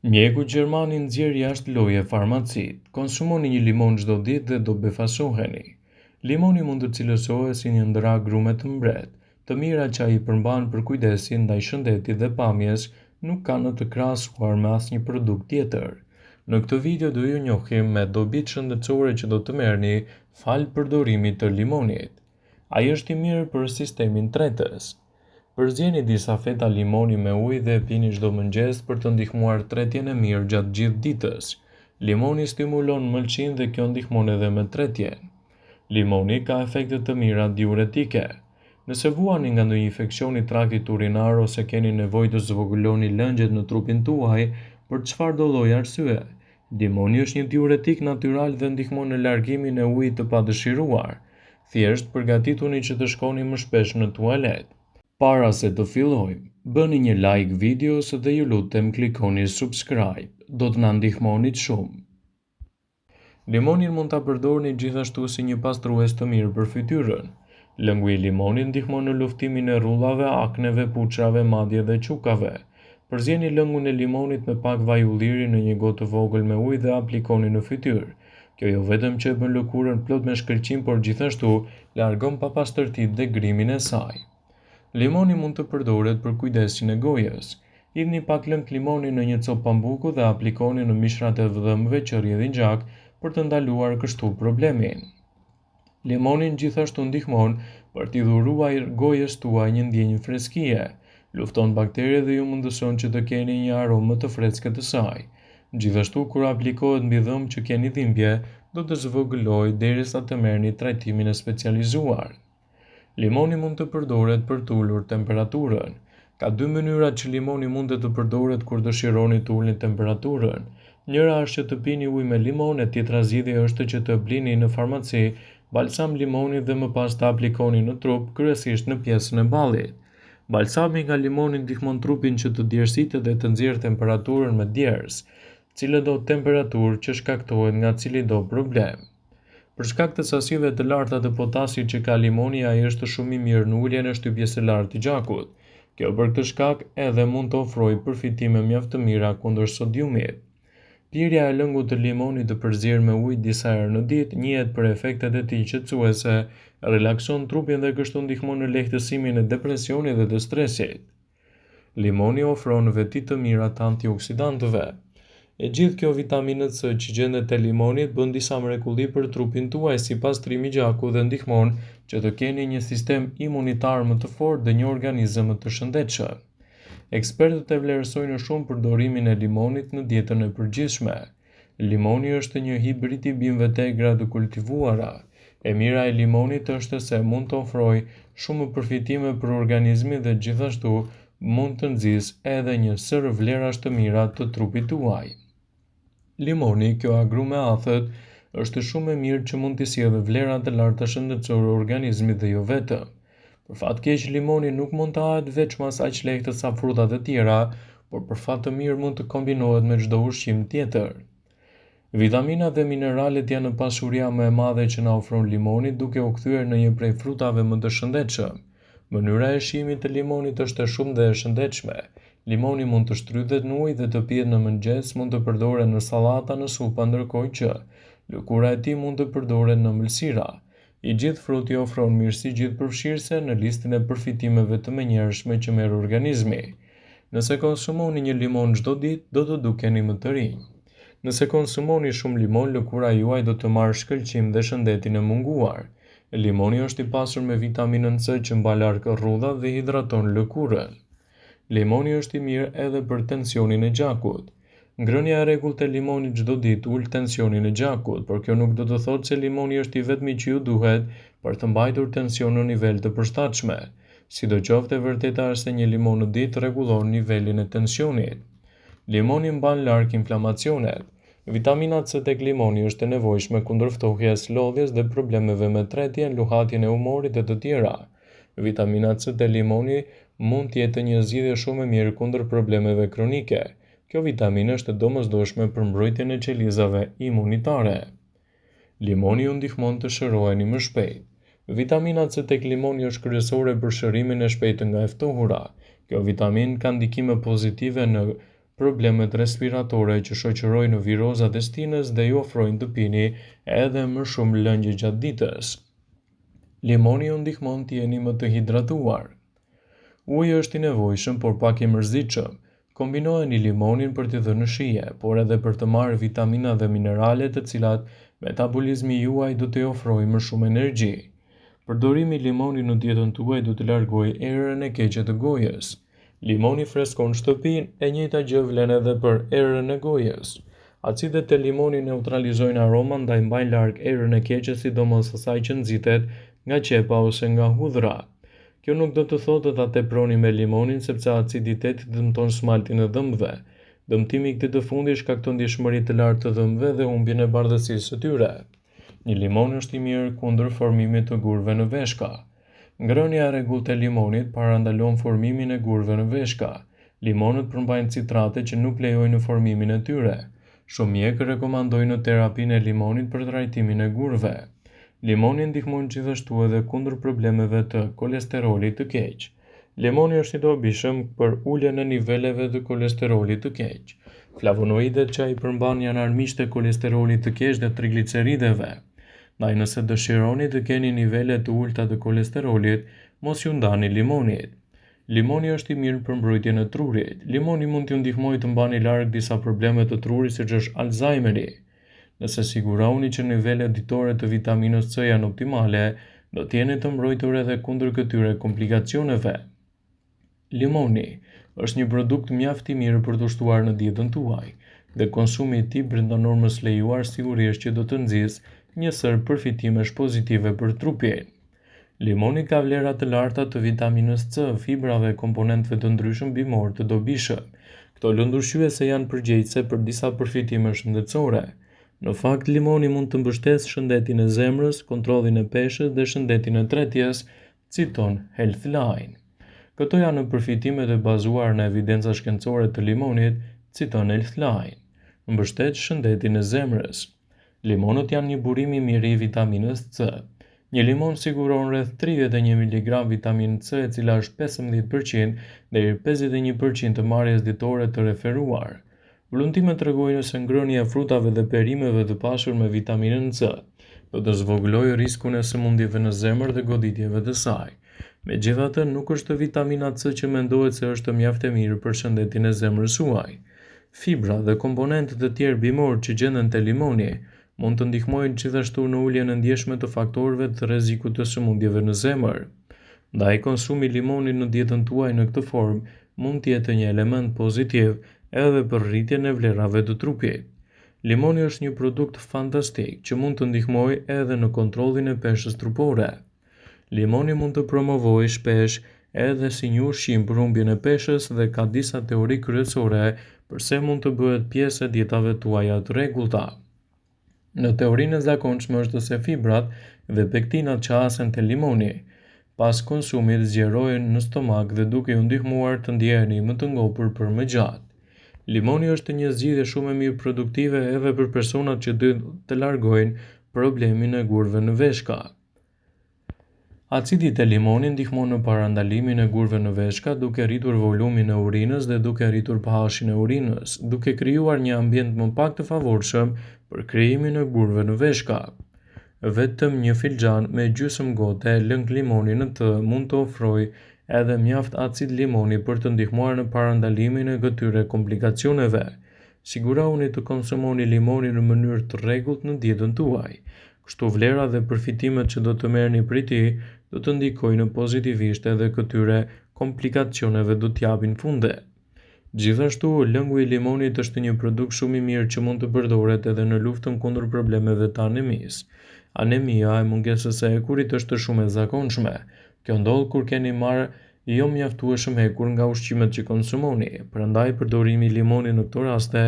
Mjeku gjerman i nxjerr jashtë loje farmacit. Konsumoni një limon çdo ditë dhe do befasoheni. Limoni mund të cilësohet si një ndër agrume të mbret, të mira që ai përmban për kujdesin ndaj shëndetit dhe pamjes, nuk kanë të krahasuar me asnjë produkt tjetër. Në këtë video do ju njohim me dobit shëndetësore që do të merrni fal përdorimit të limonit. Ai është i mirë për sistemin tretës. Përzjeni disa feta limoni me ujë dhe pini çdo mëngjes për të ndihmuar tretjen e mirë gjatë gjithë ditës. Limoni stimulon mëlçinë dhe kjo ndihmon edhe me tretjen. Limoni ka efekte të mira diuretike. Nëse vuani nga ndonjë infeksion i traktit urinar ose keni nevojë të zvogëloni lëngjet në trupin tuaj, për çfarëdo lloji arsye, limoni është një diuretik natyral dhe ndihmon në largimin e ujit të padëshiruar. Thjesht përgatituni që të shkoni më shpesh në tualet. Para se të fillojmë, bëni një like videos dhe ju lutem klikoni subscribe, do të na ndihmonit shumë. Limonin mund ta përdorni gjithashtu si një pastrues të mirë për fytyrën. Lëngu i limonit ndihmon në luftimin e rrullave, akneve, puçrave, madje edhe çukave. Përzjeni lëngun e limonit me pak vaj ulliri në një gotë të vogël me ujë dhe aplikoni në fytyrë. Kjo jo vetëm që e bën lëkurën plot me shkëlqim, por gjithashtu largon papastërtitë dhe grimin e saj. Limoni mund të përdoret për kujdesin e gojës. Hidhni pak lëng limoni në një copë pambuku dhe aplikoni në mishrat e dhëmbëve që rrjedhin gjak për të ndaluar kështu problemin. Limoni gjithashtu ndihmon për t'i dhuruar gojës tuaj një ndjenjë freskie, lufton bakteriet dhe ju mundëson që të keni një aromë të freskët të saj. Gjithashtu kur aplikohet mbi dhëmbë që keni dhimbje, do të zvogëlojë derisa të merrni trajtimin e specializuar. Limoni mund të përdoret për të ulur temperaturën. Ka dy mënyra që limoni mund të përdoret kur dëshironi të ulni temperaturën. Njëra është që të pini ujë me limon, e tjetra zgjidhje është që të blini në farmaci balsam limoni dhe më pas të aplikoni në trup, kryesisht në pjesën e ballit. Balsami nga limoni ndihmon trupin që të djersitet dhe të nxjerrë temperaturën me djers, cilëdo temperaturë që shkaktohet nga cilido problem. Për shkak të sasive të larta të potasit që ka limoni, ai është shumë i mirë në uljen e shtypjes së lartë të gjakut. Kjo për këtë shkak edhe mund të ofrojë përfitime mjaft të mira kundër sodiumit. Pirja e lëngut të limonit të përzierë me ujë disa herë në ditë njihet për efektet e tij qetësuese, relakson trupin dhe kështu ndihmon në lehtësimin e depresionit dhe të stresit. Limoni ofron veti të mira të antioksidantëve. E gjithë kjo vitaminë C që gjendet te limonit bën disa mrekulli për trupin tuaj si pastrimi i gjakut dhe ndihmon që të keni një sistem imunitar më të fortë dhe një organizëm më të shëndetshëm. Ekspertët e vlerësojnë shumë përdorimin e limonit në dietën e përgjithshme. Limoni është një hibrid i bimëve të egra të kultivuara. E mira e limonit është se mund të ofrojë shumë përfitime për organizmin dhe gjithashtu mund të nxjisë edhe një sër vlerash të mira të trupit tuaj. Limoni, kjo agrume athët, është shumë e mirë që mund t'i sjellë vlera të larta shëndetësore organizmit dhe jo vetëm. Për fat keq, limoni nuk mund të hahet veç mas aq lehtë sa frutat e tjera, por për fat të mirë mund të kombinohet me çdo ushqim tjetër. Vitaminat dhe mineralet janë pasuria më e madhe që na ofron limoni, duke u kthyer në një prej frutave më të shëndetshëm. Mënyra e shijimit të limonit është shumë dhe e shëndetshme. Limoni mund të shtrydhet në ujë dhe të pihet në mëngjes, mund të përdoret në sallata, në supa, ndërkohë që lëkura e tij mund të përdoret në ëmbëlsira. I gjithë fruti ofron mirësi gjithëpërfshirëse në listën e përfitimeve të menjëhershme që merr organizmi. Nëse konsumoni një limon çdo ditë, do të dukeni më të rinj. Nëse konsumoni shumë limon, lëkura juaj do të marrë shkëlqim dhe shëndetin e munguar. Limoni është i pasur me vitaminën C që mban larg rrudhat dhe hidraton lëkurën. Limoni është i mirë edhe për tensionin e gjakut. Ngrënia e rregullt e limonit çdo ditë ul tensionin e gjakut, por kjo nuk do të thotë se limoni është i vetmi që ju duhet për të mbajtur tension në nivel të përshtatshme. Sidoqoftë, e vërteta është se një limon në ditë rregullon nivelin e tensionit. Limoni mban larg inflamacionet. Vitamina C tek limoni është e nevojshme kundër ftohjes, lodhjes dhe problemeve me tretjen, luhatjen e humorit e të tjera. Vitamina C te limoni mund të jetë një zgjidhje shumë e mirë kundër problemeve kronike. Kjo vitaminë është e domosdoshme për mbrojtjen e qelizave imunitare. Limoni ju ndihmon të shëroheni më shpejt. Vitamina C tek limoni është kryesore për shërimin e shpejtë nga e ftohura. Kjo vitaminë ka ndikime pozitive në problemet respiratore që shoqërojnë virozat e stinës dhe ju ofrojnë të pini edhe më shumë lëngje gjatë ditës. Limoni ju ndihmon të jeni më të hidratuar. Uji është i nevojshëm por pak i mërzitshëm. Kombinojeni limonin për t'i dhënë shije, por edhe për të marrë vitamina dhe minerale të cilat metabolizmi juaj do t'i ofrojë më shumë energji. Përdorimi i limonit në dietën tuaj do të largojë erën e keqe të gojës. Limoni freskon shtëpinë, e njëjta gjë vlen edhe për erën e gojës. Acidet e limonit neutralizojnë aroman ndaj mbajnë larg erën e keqe, sidomos asaj që nxitet nga qepa ose nga hudhra. Kjo nuk do të thotë ta teproni me limonin sepse aciditeti dëmton smaltin e dhëmbëve. Dëmtimi i këtij të fundit shkakton ndjeshmëri të lartë të dhëmbëve dhe humbjen e bardhësisë së tyre. Një limon është i mirë kundër formimit të gurëve në veshka. Ngrënia e rregullt e limonit parandalon formimin e gurëve në veshka. Limonët përmbajnë citrate që nuk lejojnë formimin e tyre. Shumë mjekë rekomandojnë terapinë e limonit për trajtimin e gurëve. Limoni ndihmon gjithashtu edhe kundër problemeve të kolesterolit të keq. Limoni është i dobishëm për uljen e niveleve të kolesterolit të keq. Flavonoidet që ai përmban janë armiqtë e kolesterolit të keq dhe triglicerideve. Ndaj nëse dëshironi të keni nivele të ulta të kolesterolit, mos ju ndani limonit. Limoni është i mirë për mbrojtjen e trurit. Limoni mund t'ju ndihmojë të mbani larg disa probleme të trurit siç është Alzheimeri. Nëse siguroni që nivelet ditore të vitaminës C janë optimale, do të jeni të mbrojtur edhe kundër këtyre komplikacioneve. Limoni është një produkt mjaft i mirë për të shtuar në dietën tuaj, dhe konsumi i tij brenda normës lejuar sigurisht që do të nxjisë një sër përfitimesh pozitive për trupin. Limoni ka vlera të larta të vitaminës C, fibrave, komponentëve të ndryshëm bimor të dobishëm. Këto lëndërshyese janë përgjegjëse për disa përfitime shëndetësore. Në fakt, limoni mund të mbështesë shëndetin e zemrës, kontrollin e peshës dhe shëndetin e tretjes, citon Healthline. Këto janë përfitimet e bazuar në evidenca shkencore të limonit, citon Healthline. Mbështet shëndetin e zemrës. Limonët janë një burim i mirë i vitaminës C. Një limon siguron rreth 31 mg vitaminë C, e cila është 15% deri 51% të marrjes ditore të referuar. Vllumtimet tregojnë se ngrënia e frutave dhe perimeve të pasur me vitaminën C do të zvogëlojë riskun e sëmundjeve në zemër dhe goditjeve të saj. Megjithatë, nuk është vitamina C që mendohet se është mjaft e mirë për shëndetin e zemrës suaj. Fibra dhe komponentët e tjerë bimor që gjenden te limoni mund të ndihmojnë gjithashtu në uljen e ndjeshme të faktorëve të rrezikut të sëmundjeve në zemër. Ndaj konsumi limonit në dietën tuaj në këtë formë mund të jetë një element pozitiv edhe për rritjen e vlerave të trupit. Limoni është një produkt fantastik që mund të ndihmojë edhe në kontrollin e peshës trupore. Limoni mund të promovojë shpesh edhe si një ushqim për humbjen e peshës dhe ka disa teori kryesore përse mund të bëhet pjesë e dietave tuaja të rregullta. Në teorinë e zakonshme është se fibrat dhe pektinat që hasen te limoni pas konsumit zgjerohen në stomak dhe duke ju ndihmuar të ndjeheni më të ngopur për më gjatë. Limoni është një zgjidhje shumë e mirë produktive edhe për personat që do të largojnë problemin e gurëve në veshka. Acidit e limonit ndihmon në parandalimin e gurëve në veshka duke rritur volumin e urinës dhe duke rritur pH-in e urinës, duke krijuar një ambient më pak të favorshëm për krijimin e gurëve në veshka. Vetëm një filxhan me gjysmë gote lëng limoni në të mund të ofrojë edhe mjaft acid limoni për të ndihmuar në parandalimin e këtyre komplikacioneve. Sigurohuni të konsumoni limonin në mënyrë të rregullt në dietën tuaj. Kështu vlera dhe përfitimet që do të merrni prej tij do të ndikojnë pozitivisht edhe këtyre komplikacioneve do t'japin funde. Gjithashtu, lëngu i limonit është një produkt shumë i mirë që mund të përdoret edhe në luftën kundër problemeve të anemisë. Anemia e mungesës së hekurit është shumë e zakonshme. Kjo ndodh kur keni marrë jo mjaftueshëm hekur nga ushqimet që konsumoni, prandaj përdorimi i limonit në këto raste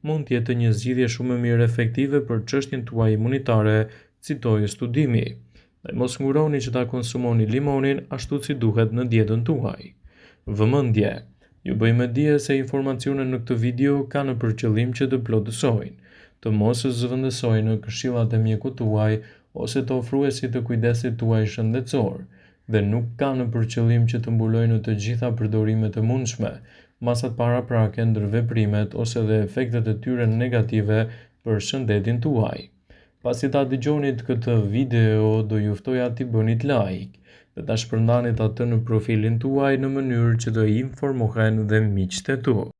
mund të jetë një zgjidhje shumë e mirë efektive për çështjen tuaj imunitare, citoi studimi. Dhe mos nguroni që ta konsumoni limonin ashtu si duhet në dietën tuaj. Vëmendje. Ju bëjmë dije se informacionet në këtë video kanë për qëllim që të plotësojnë, të mos zëvendësojnë këshillat e mjekut tuaj ose të ofruesit të kujdesit tuaj shëndetësor, dhe nuk kanë për qëllim që të mbulojnë të gjitha përdorimet e mundshme, masat paraprake ndër veprimet ose dhe efektet e tyre negative për shëndetin tuaj. Pasi ta dëgjonit këtë video, do ju ftoja t'i bënit like dhe ta shpërndanit atë në profilin tuaj në mënyrë që të informohen dhe miqtë e tu.